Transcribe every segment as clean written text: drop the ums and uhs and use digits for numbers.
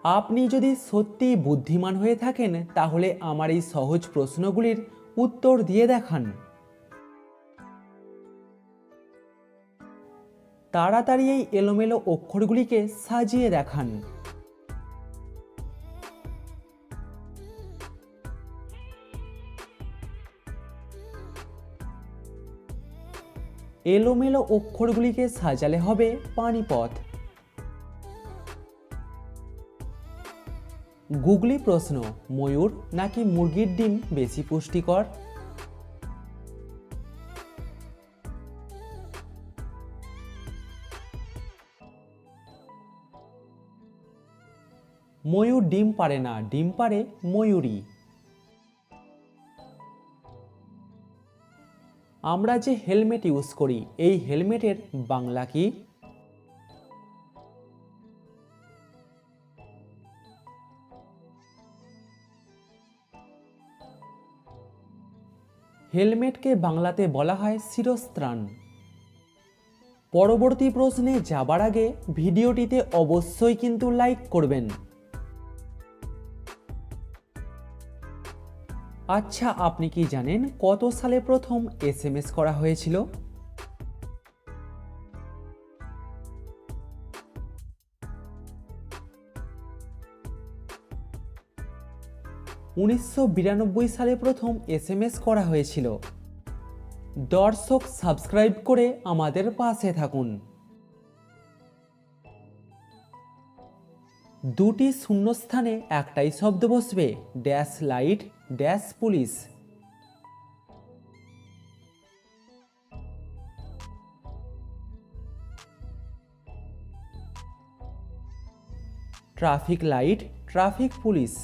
আপনি যদি সত্যি বুদ্ধিমান হয়ে থাকেন তাহলে আমার এই সহজ প্রশ্নগুলির উত্তর দিয়ে দেখান। তাড়াতাড়ি এই এলোমেলো অক্ষরগুলিকে সাজিয়ে দেখান। এলোমেলো অক্ষরগুলিকে সাজালে হবে পানিপথ। গুগলি প্রশ্ন, ময়ূর নাকি মুরগির ডিম বেশি পুষ্টিকর? ময়ূর ডিম পারে না, ডিম পারে ময়ূরী। আমরা যে হেলমেট ইউজ করি এই হেলমেটের বাংলা কি? হেলমেটকে বাংলাতে বলা হয় শিরস্ত্রাণ। পরবর্তী প্রশ্নে যাবার আগে ভিডিওটিতে অবশ্যই কিন্তু লাইক করবেন। আচ্ছা, আপনি কি জানেন কত সালে প্রথম এসএমএস করা হয়েছিল? 1992 সালে প্রথম এসএমএস করা হয়েছিল। দর্শক, সাবস্ক্রাইব করে আমাদের পাশে থাকুন। দুটি শূন্যস্থানে একটাই শব্দ বসবে, dash light dash police. Traffic light traffic police.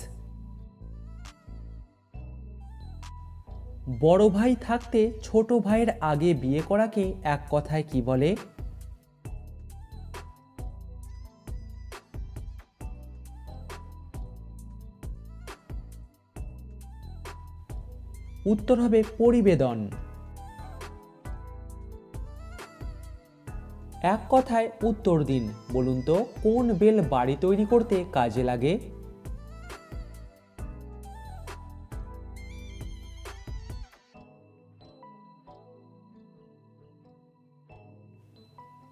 বড় ভাই থাকতে ছোট ভাইয়ের আগে বিয়ে করাকে এক কথায় কি বলে? উত্তর হবে পরিবেদন। এক কথায় উত্তর দিন। বলুন তো, কোন বেল বাড়ি তৈরি করতে কাজে লাগে?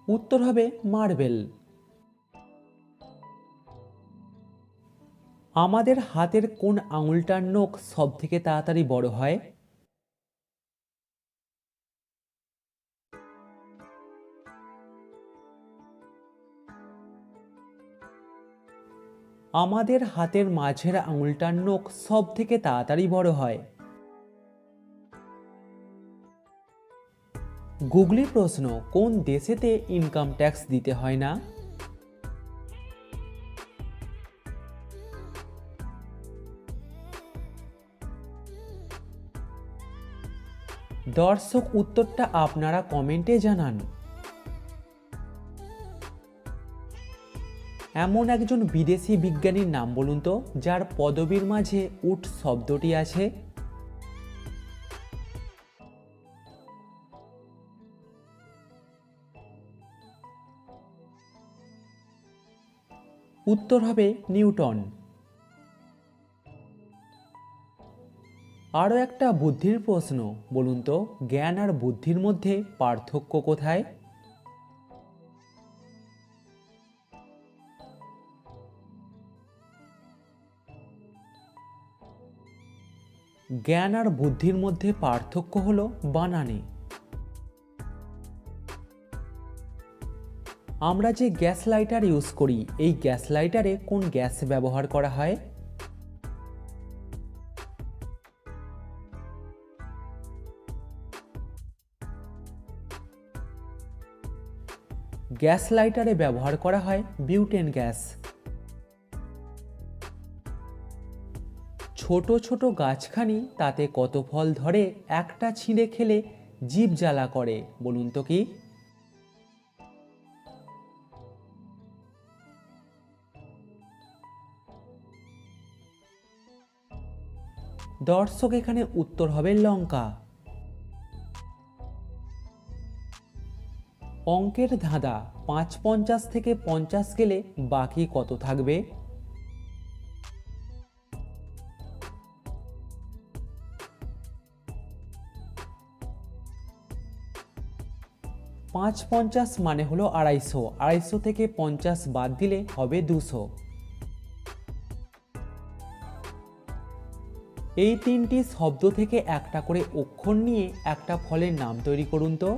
উত্তর হবে মার্বেল। আমাদের হাতের কোন আঙুলটার নখ সব থেকে তাড়াতাড়ি বড় হয়? আমাদের হাতের মাঝের আঙুলটার নখ সব থেকে তাড়াতাড়ি বড় হয়। গুগলি প্রশ্ন, কোন দেশেতে ইনকাম ট্যাক্স দিতে হয় না? দর্শক, উত্তরটা আপনারা কমেন্টে জানান। এমন একজন বিদেশি বিজ্ঞানীর নাম বলুন তো যার পদবীর মাঝে উট শব্দটি আছে। উত্তর হবে নিউটন। আরও একটা বুদ্ধির প্রশ্ন, বলুন তো জ্ঞান আর বুদ্ধির মধ্যে পার্থক্য কোথায়? জ্ঞান আর বুদ্ধির মধ্যে পার্থক্য হলো বানানে। আমরা যে গ্যাস লাইটার ইউজ করি এই গ্যাস লাইটারে কোন গ্যাস ব্যবহার করা হয়? গ্যাস লাইটারে ব্যবহার করা হয় বিউটেন গ্যাস। ছোট ছোট গাছখানি তাতে কত ফল ধরে, একটা ছিঁড়ে খেলে জিভ জ্বালা করে, বলুন তো কি? দর্শক, এখানে উত্তর হবে লঙ্কা। অঙ্কের ধাঁধা, 5 50 থেকে 50 গেলে বাকি কত থাকবে? 5×50 মানে হলো 250, 250 থেকে 50 বাদ দিলে হবে 200। এই তিনটি শব্দ থেকে একটা করে অক্ষর নিয়ে একটা ফলের নাম তৈরি করুন তো।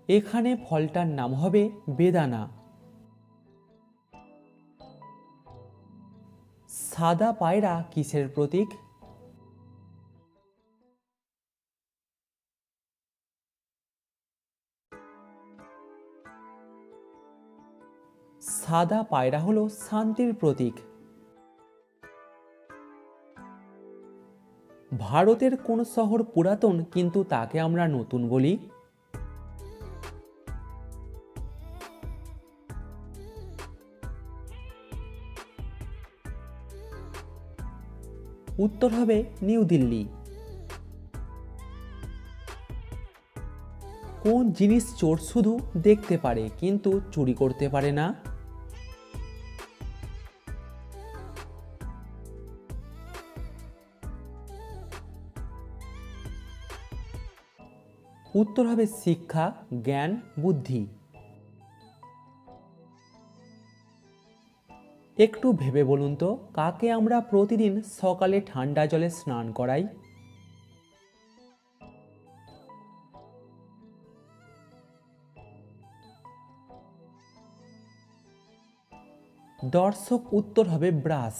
এখানে ফলটার নাম হবে বেদানা। সাদা পায়রা কিসের প্রতীক? সাদা পায়রা হলো শান্তির প্রতীক। ভারতের কোন শহর পুরাতন কিন্তু তাকে আমরা নতুন বলি? উত্তর হবে নিউ দিল্লি। কোন জিনিস চোর শুধু দেখতে পারে কিন্তু চুরি করতে পারে না? উত্তর হবে শিক্ষা, জ্ঞান, বুদ্ধি। একটু ভেবে বলুন তো, কাকে আমরা প্রতিদিন সকালে ঠান্ডা জলে স্নান করাই? দর্শক, উত্তর হবে ব্রাশ।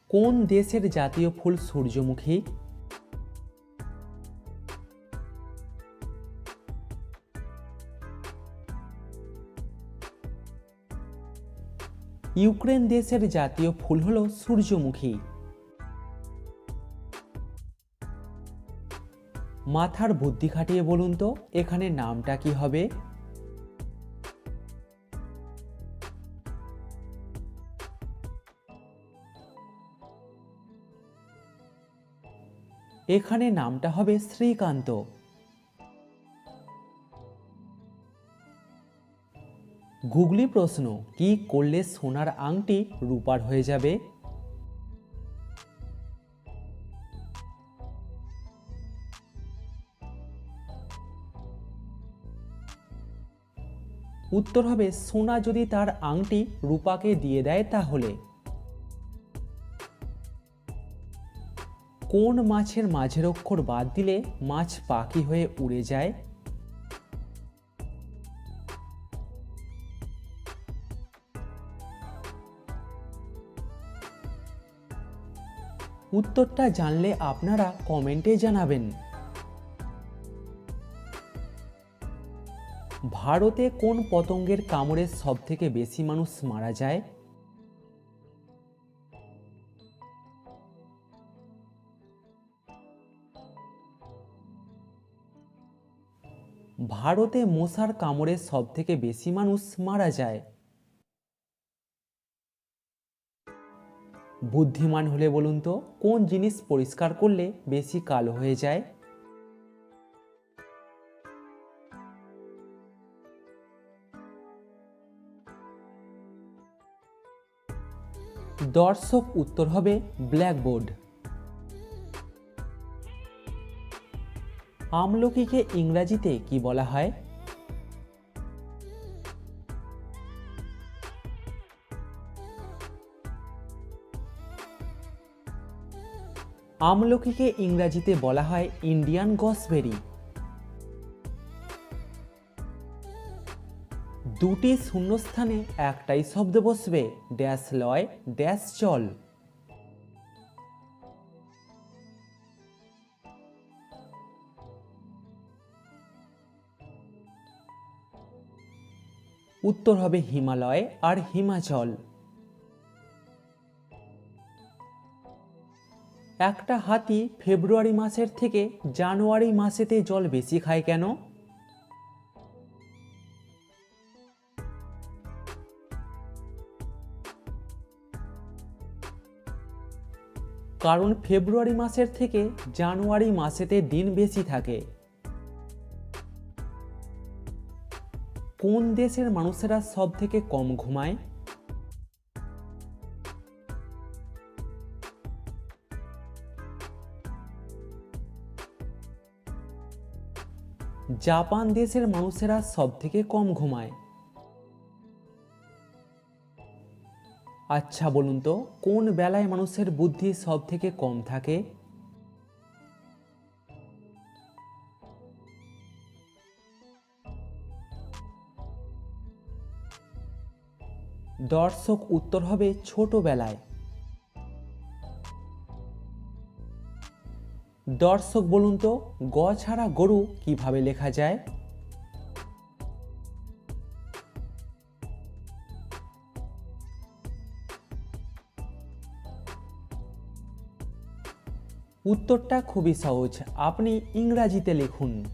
কোন দেশের জাতীয় ফুল সূর্যমুখী? ইউক্রেন দেশের জাতীয় ফুল হলো সূর্যমুখী। মাথার বুদ্ধি খাটিয়ে বলুন তো, এখানে নামটা কি হবে? এখানে নামটা হবে শ্রীকান্ত। গুগলি প্রশ্ন, কি করলে সোনার আংটি রূপার হয়ে যাবে? উত্তর হবে সোনা যদি তার আংটি রূপাকে দিয়ে দেয় তাহলে। কোন মাছের মাঝের অক্ষর বাদ দিলে মাছ পাখি হয়ে উড়ে যায়? উত্তরটা জানলে আপনারা কমেন্টে জানাবেন। ভারতে কোন পতঙ্গের কামড়ে সবথেকে বেশি মানুষ মারা যায়? ভারতে মশার কামড়ে সবথেকে বেশি মানুষ মারা যায়। বুদ্ধিমান হলে বলুন তো, কোন জিনিস পরিষ্কার করলে বেশি কালো হয়ে যায়? দর্শক, উত্তর হবে ব্ল্যাকবোর্ড। আমলকিকে ইংরেজিতে কি বলা হয়? আমলকিকে ইংরেজিতে বলা হয় ইন্ডিয়ান গসবেরি। দুটি শূন্যস্থানে একটাই শব্দ বসবে, ড্যাশ লয় ড্যাশ চল। উত্তর হবে হিমালয় আর হিমাচল। একটা হাতি ফেব্রুয়ারি মাসের থেকে জানুয়ারি মাসেতে জল বেশি খায় কেন? কারণ ফেব্রুয়ারি মাসের থেকে জানুয়ারি মাসেতে দিন বেশি থাকে। কোন দেশের মানুষেরা সব থেকে কম ঘুমায়? জাপান দেশের মানুষেরা সব থেকে কম ঘুমায়। আচ্ছা বলুন তো, কোন বেলায় মানুষের বুদ্ধি সব থেকে কম থাকে? দর্শক, উত্তর হবে ছোটবেলায়। দর্শক বলুন তো, গ ছাড়া গরু কিভাবে লেখা যায়? উত্তরটা খুবই সহজ, আপনি ইংরাজিতে লিখুন।